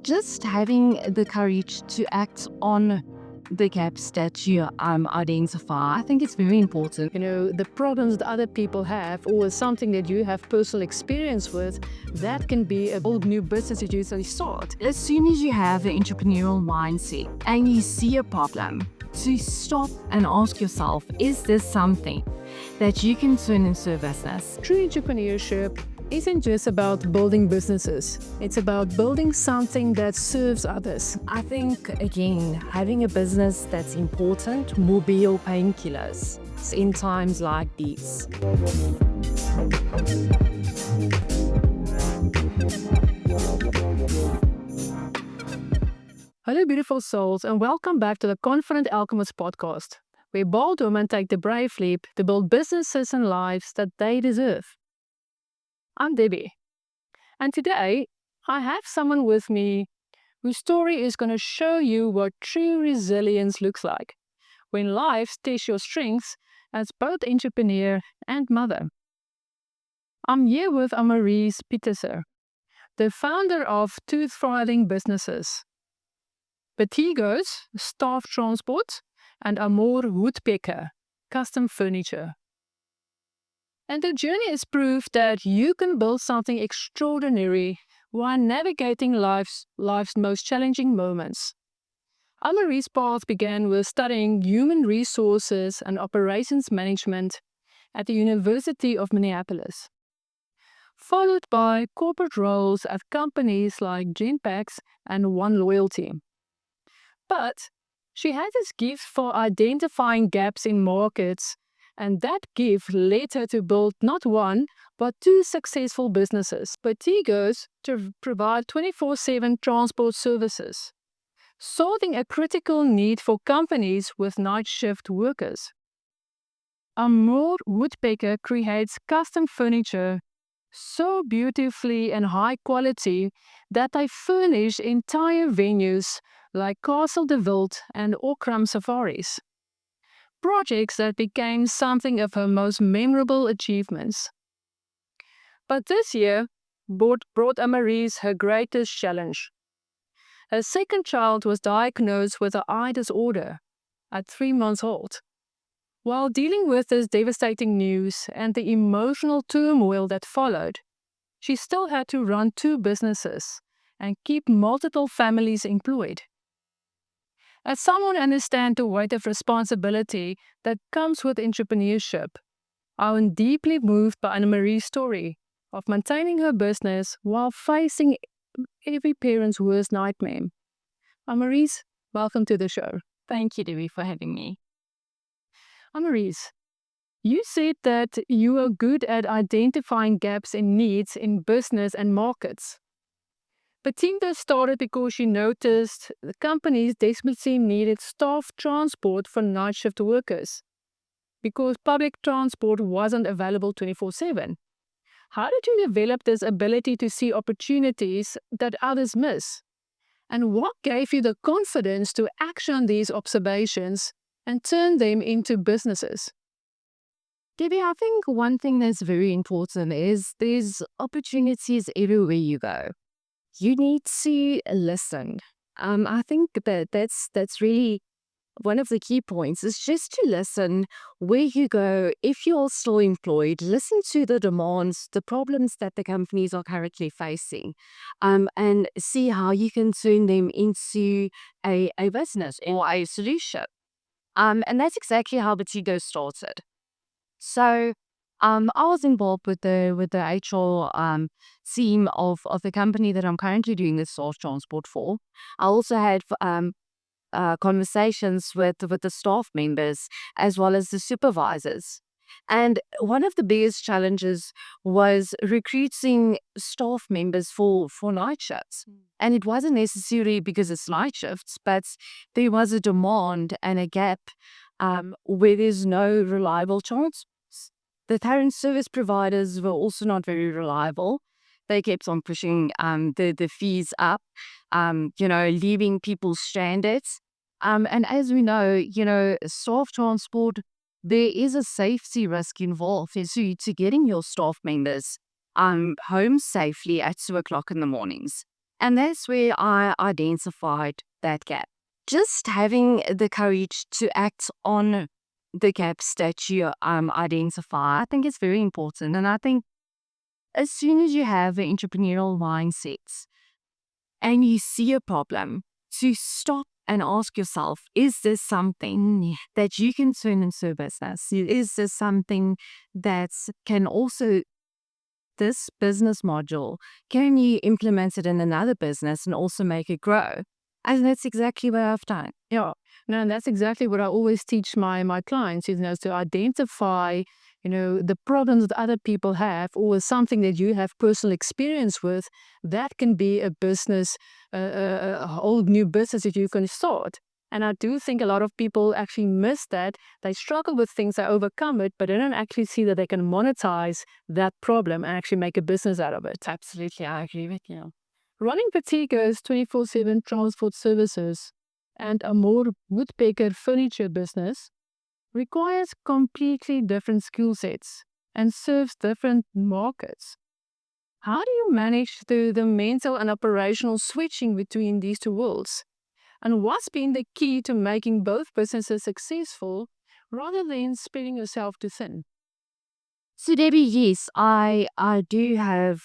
just having the courage to act on the gaps that you identify, I think it's very important. The problems that other people have or something that you have personal experience with, that can be a whole new business that you usually start. As soon as you have the entrepreneurial mindset and you see a problem, to stop and ask yourself, is this something that you can turn into a business? True entrepreneurship isn't just about building businesses. It's about building something that serves others. I think, again, having a business that's important will be your painkillers in times like these. Hello, beautiful souls, and welcome back to the Confident Alchemist podcast, where bold women take the brave leap to build businesses and lives that they deserve. I'm Debbie, and today I have someone with me whose story is going to show you what true resilience looks like when life tests your strengths as both entrepreneur and mother. I'm here with Amoreez Pieterse, the founder of two thriving businesses, Bitsiggo, staff transport, and Amour, Woodpecker, custom furniture. And the journey is proof that you can build something extraordinary while navigating life's most challenging moments. Amoreez's path began with studying human resources and operations management at the University of Minneapolis, followed by corporate roles at companies like Genpact and One Loyalty. But she had this gift for identifying gaps in markets, and that gift led her to build not one, but two successful businesses. Bitsiggo to provide 24/7 transport services, solving a critical need for companies with night shift workers. Amour Woodpecker creates custom furniture so beautifully and high quality that they furnish entire venues like Castle de Wild and Akram safaris, projects that became something of her most memorable achievements. But this year brought Amarice her greatest challenge. Her second child was diagnosed with an eye disorder at 3 months old. While dealing with this devastating news and the emotional turmoil that followed, she still had to run two businesses and keep multiple families employed. As someone understands the weight of responsibility that comes with entrepreneurship, I am deeply moved by Annmarie's story of maintaining her business while facing every parent's worst nightmare. Amarice, welcome to the show. Thank you, Debbie, for having me. Amarice, you said that you are good at identifying gaps in needs in business and markets. Bitsiggo started because she noticed the companies desperately needed staff transport for night shift workers because public transport wasn't available 24/7. How did you develop this ability to see opportunities that others miss? And what gave you the confidence to action on these observations and turn them into businesses? Debbie, I think one thing that's very important is there's opportunities everywhere you go. You need to listen. I think that's really one of the key points is just to listen where you go. If you're still employed, listen to the demands, the problems that the companies are currently facing, and see how you can turn them into a business or a solution. And that's exactly how Bitsiggo started. So I was involved with the HR team of the company that I'm currently doing the staff transport for. I also had conversations with the staff members as well as the supervisors. And one of the biggest challenges was recruiting staff members for night shifts. And it wasn't necessarily because it's night shifts, but there was a demand and a gap where there's no reliable transport. The current service providers were also not very reliable. They kept on pushing the fees up, leaving people stranded. And as we know, staff transport, there is a safety risk involved to getting your staff members home safely at 2 o'clock in the mornings. And that's where I identified that gap. Just having the courage to act on the gaps that you identify, I think is very important. And I think as soon as you have an entrepreneurial mindset and you see a problem, to stop and ask yourself, is this something that you can turn into a business? Is this something that can also, this business module, can you implement it in another business and also make it grow? And that's exactly what I've done. Yeah, no, and that's exactly what I always teach my clients, is to identify, the problems that other people have, or something that you have personal experience with. That can be a business, a whole new business that you can start. And I do think a lot of people actually miss that. They struggle with things, they overcome it, but they don't actually see that they can monetize that problem and actually make a business out of it. Absolutely, I agree with you. Running Bitsiggo's 24/7 transport services and Amour Woodpecker furniture business requires completely different skill sets and serves different markets. How do you manage the mental and operational switching between these two worlds? And what's been the key to making both businesses successful rather than spreading yourself too thin? So Debbie, yes, I do have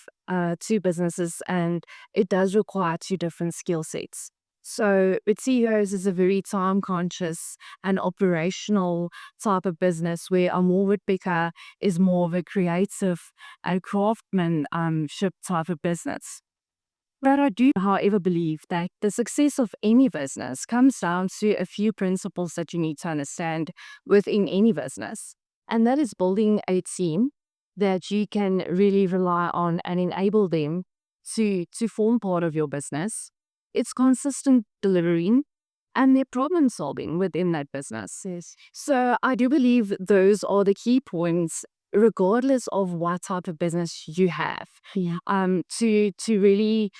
two businesses, and it does require two different skill sets. So with CEOs is a very time conscious and operational type of business, where a more Woodpecker is more of a creative and craftsmanship type of business. But I do, however, believe that the success of any business comes down to a few principles that you need to understand within any business. And that is building a team that you can really rely on and enable them to form part of your business. It's consistent delivering and their problem solving within that business. Yes. So I do believe those are the key points, regardless of what type of business you have, Yeah. to really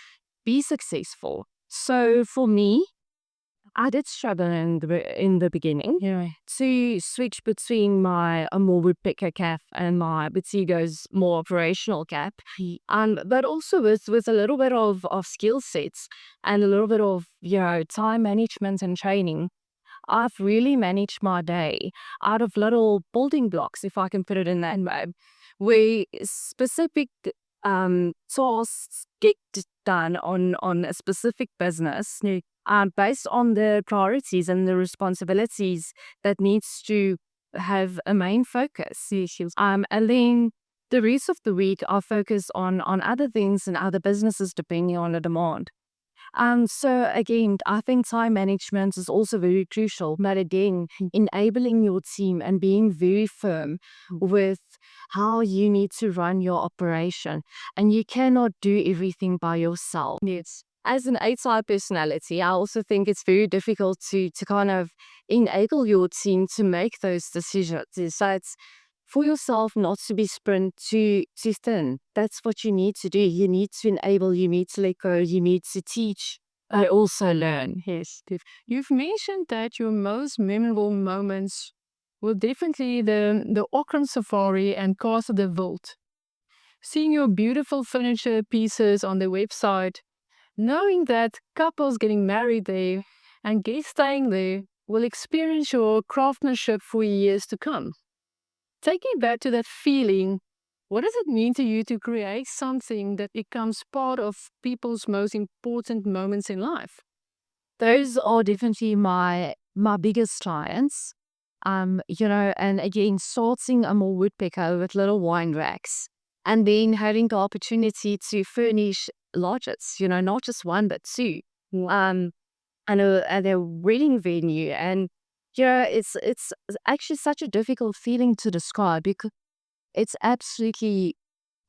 be successful. So for me, I did struggle in the beginning Yeah. to switch between my Amour Woodpecker cap and my Bitsiggo's more operational cap. But also with a little bit of skill sets and a little bit of, time management and training. I've really managed my day out of little building blocks, if I can put it in that way, where specific tasks get done on a specific business, based on the priorities and the responsibilities that needs to have a main focus. And then the rest of the week, I'll focus on other things and other businesses depending on the demand. So again, I think time management is also very crucial, but again, enabling your team and being very firm with how you need to run your operation. And you cannot do everything by yourself. Yes. As an A-type personality, I also think it's very difficult to kind of enable your team to make those decisions. So it's for yourself not to be spread too thin. That's what you need to do. You need to enable, you need to let go, you need to teach. I also learn. Yes, you've mentioned that your most memorable moments were definitely the Akram Safari and Casa de Wild. Seeing your beautiful furniture pieces on the website, knowing that couples getting married there and guests staying there will experience your craftsmanship for years to come. Taking back to that feeling, what does it mean to you to create something that becomes part of people's most important moments in life? Those are definitely my biggest clients. And again, starting a more Woodpecker with little wine racks, and then having the opportunity to furnish lodges, not just one but two. Um, and a wedding venue, and it's actually such a difficult feeling to describe, because it's absolutely,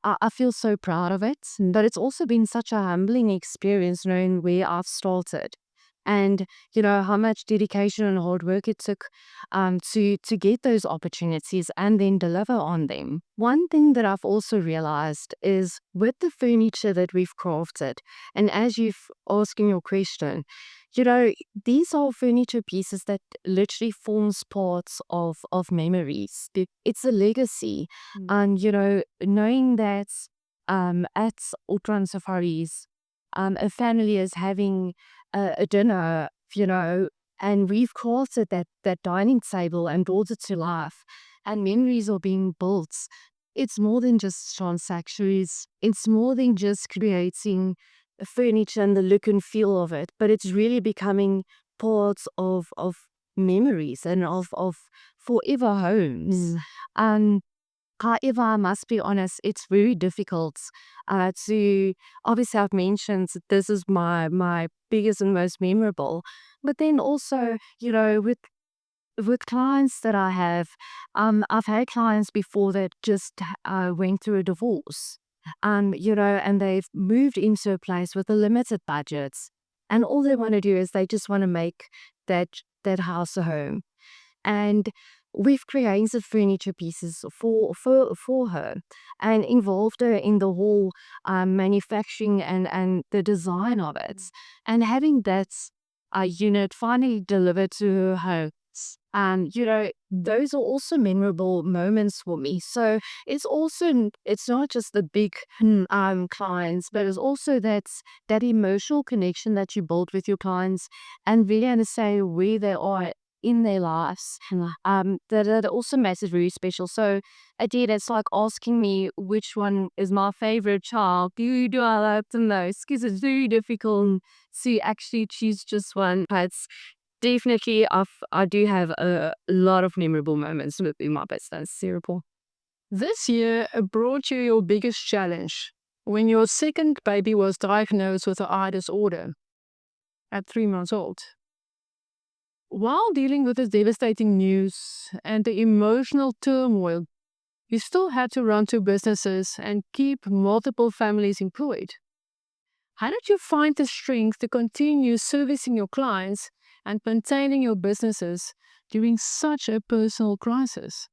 I feel so proud of it, but it's also been such a humbling experience knowing where I've started, and how much dedication and hard work it took to get those opportunities and then deliver on them. One thing that I've also realized is with the furniture that we've crafted, and as you've asking your question, these are furniture pieces that literally forms parts of memories. It's a legacy. And knowing that at Ultron Safaris, A family is having a dinner, and we've crafted that dining table and brought it to life, and memories are being built. It's more than just transactions. It's more than just creating furniture and the look and feel of it, but it's really becoming parts of memories and of forever homes. And however, I must be honest, it's very difficult to, obviously I've mentioned that this is my biggest and most memorable, but then also, with clients that I have, I've had clients before that just went through a divorce, and they've moved into a place with a limited budget, and all they want to do is they just want to make that that house a home, and we've created furniture pieces for her and involved her in the whole manufacturing and the design of it, and having that unit finally delivered to her home. And those are also memorable moments for me. So it's not just the big clients, but it's also that emotional connection that you build with your clients and really understand where they are in their lives. That also makes it very special. So again, it's like asking me which one is my favorite child. Do I love them those? Because it's very difficult to actually choose just one. But definitely, I do have a lot of memorable moments within my business. Terrible. This year brought you your biggest challenge when your second baby was diagnosed with an eye disorder at 3 months old. While dealing with this devastating news and the emotional turmoil, you still had to run two businesses and keep multiple families employed. How did you find the strength to continue servicing your clients and maintaining your businesses during such a personal crisis?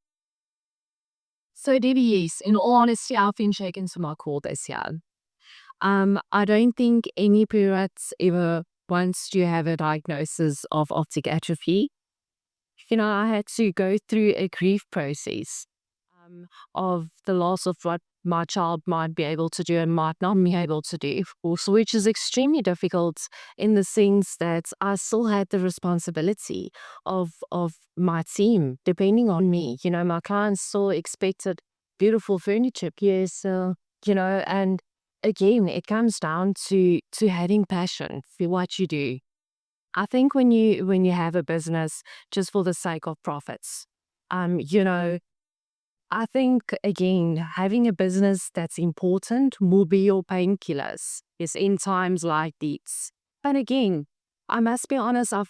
So Debbie, yes, in all honesty, I've been shaken to my core this year. I don't think any parents ever wants to have a diagnosis of optic atrophy. I had to go through a grief process of the loss of what my child might be able to do and might not be able to do, also, which is extremely difficult in the sense that I still had the responsibility of my team depending on me. My clients still expected beautiful furniture, yes, and again, it comes down to having passion for what you do. I think when you have a business just for the sake of profits, I think again having a business that's important will be your painkillers is in times like these. But again, I must be honest, I've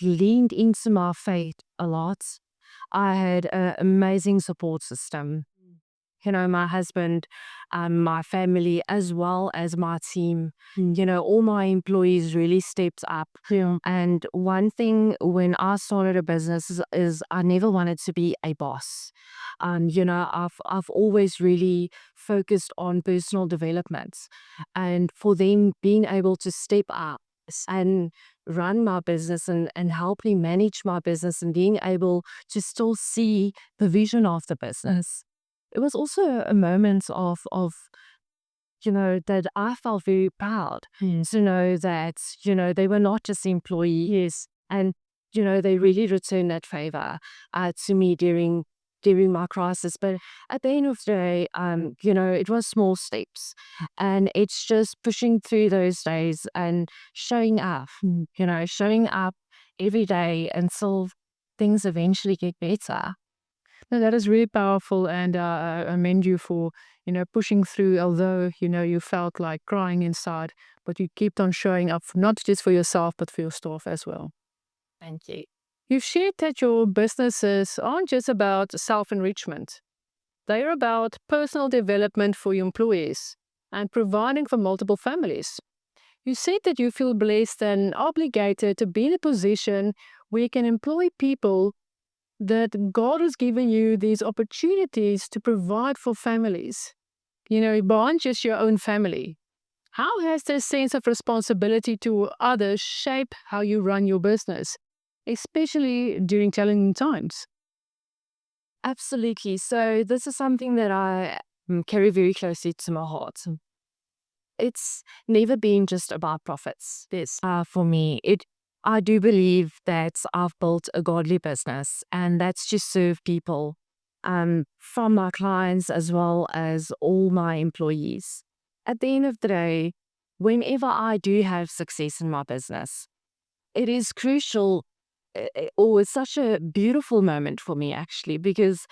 leaned into my faith a lot. I had an amazing support system. My husband, my family, as well as my team. All my employees really stepped up. Yeah. And one thing when I started a business is I never wanted to be a boss. I've always really focused on personal development, and for them being able to step up and run my business and help me manage my business and being able to still see the vision of the business. It was also a moment of that I felt very proud to know that, they were not just employees and, they really returned that favor to me during my crisis. But at the end of the day, it was small steps and it's just pushing through those days and showing up, showing up every day until things eventually get better. No, that is really powerful, and I commend you for pushing through. Although you felt like crying inside, but you kept on showing up, not just for yourself but for your staff as well. Thank you. You've shared that your businesses aren't just about self enrichment; they are about personal development for your employees and providing for multiple families. You said that you feel blessed and obligated to be in a position where you can employ people that God has given you these opportunities to provide for families, beyond just your own family. How has this sense of responsibility to others shaped how you run your business, especially during challenging times? Absolutely. So this is something that I carry very closely to my heart. it's never been just about profits. For me, I do believe that I've built a godly business, and that's to serve people, from my clients as well as all my employees. At the end of the day, whenever I do have success in my business, it is crucial, or it's such a beautiful moment for me actually, because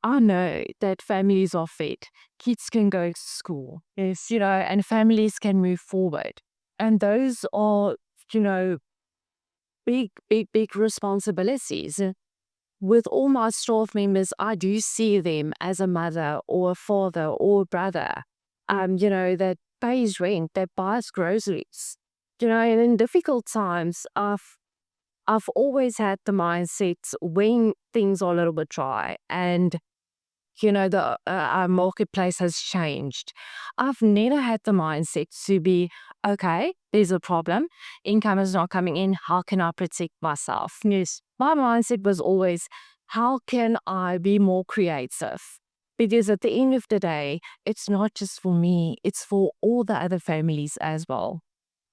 I know that families are fed, kids can go to school, yes, and families can move forward. And those are, you know, big, big, big responsibilities. With all my staff members, I do see them as a mother or a father or a brother, that pays rent, that buys groceries. And in difficult times, I've always had the mindset when things are a little bit dry and the our marketplace has changed. I've never had the mindset to be, okay, there's a problem, income is not coming in, how can I protect myself? Yes. My mindset was always, how can I be more creative? Because at the end of the day, it's not just for me, it's for all the other families as well.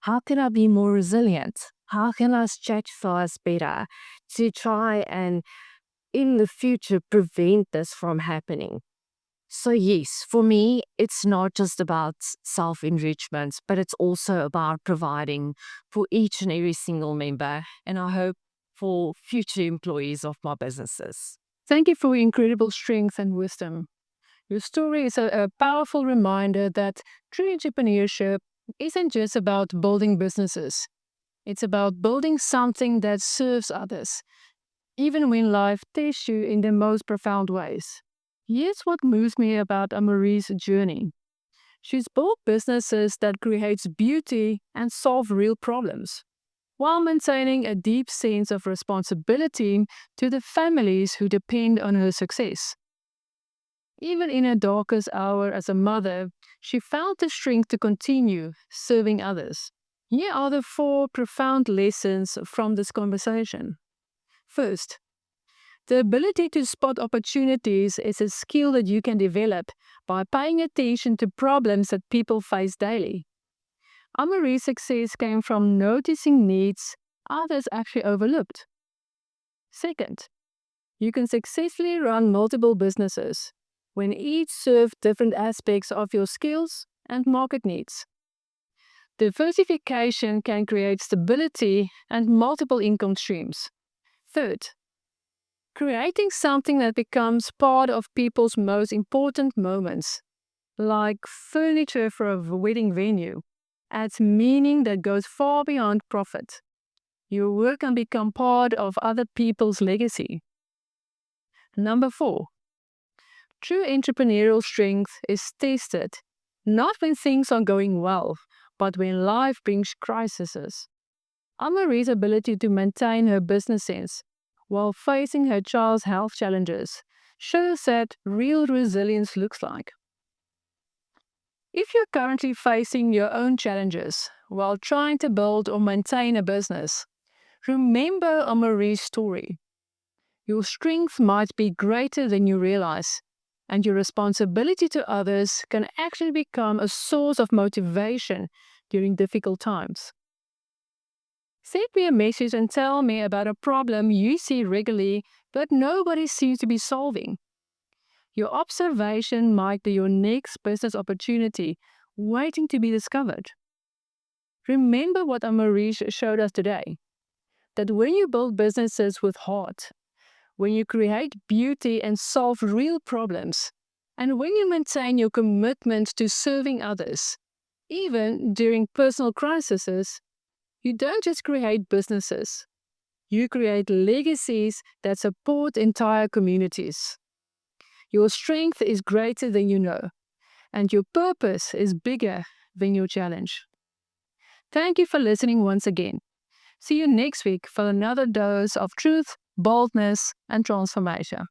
How can I be more resilient? How can I strategize better to try and in the future prevent this from happening? So, yes, for me, it's not just about self enrichment, but it's also about providing for each and every single member. And I hope for future employees of my businesses. Thank you for your incredible strength and wisdom. Your story is a powerful reminder that true entrepreneurship isn't just about building businesses. It's about building something that serves others, even when life tests you in the most profound ways. Here's what moves me about Amoreez's journey. She's built businesses that creates beauty and solve real problems, while maintaining a deep sense of responsibility to the families who depend on her success. Even in her darkest hour as a mother, she found the strength to continue serving others. Here are the 4 profound lessons from this conversation. First, the ability to spot opportunities is a skill that you can develop by paying attention to problems that people face daily. Amarice's success came from noticing needs others actually overlooked. Second, you can successfully run multiple businesses when each serves different aspects of your skills and market needs. Diversification can create stability and multiple income streams. Third, creating something that becomes part of people's most important moments, like furniture for a wedding venue, adds meaning that goes far beyond profit. Your work can become part of other people's legacy. Number 4, true entrepreneurial strength is tested not when things are going well, but when life brings crises. Amoreez's ability to maintain her business sense while facing her child's health challenges shows that real resilience looks like. If you're currently facing your own challenges while trying to build or maintain a business, remember Amoreez's story. Your strength might be greater than you realize, and your responsibility to others can actually become a source of motivation during difficult times. Send me a message and tell me about a problem you see regularly but nobody seems to be solving. Your observation might be your next business opportunity waiting to be discovered. Remember what Amoreez showed us today, that when you build businesses with heart, when you create beauty and solve real problems, and when you maintain your commitment to serving others, even during personal crises, you don't just create businesses. You create legacies that support entire communities. Your strength is greater than you know, and your purpose is bigger than your challenge. Thank you for listening once again. See you next week for another dose of truth, boldness, and transformation.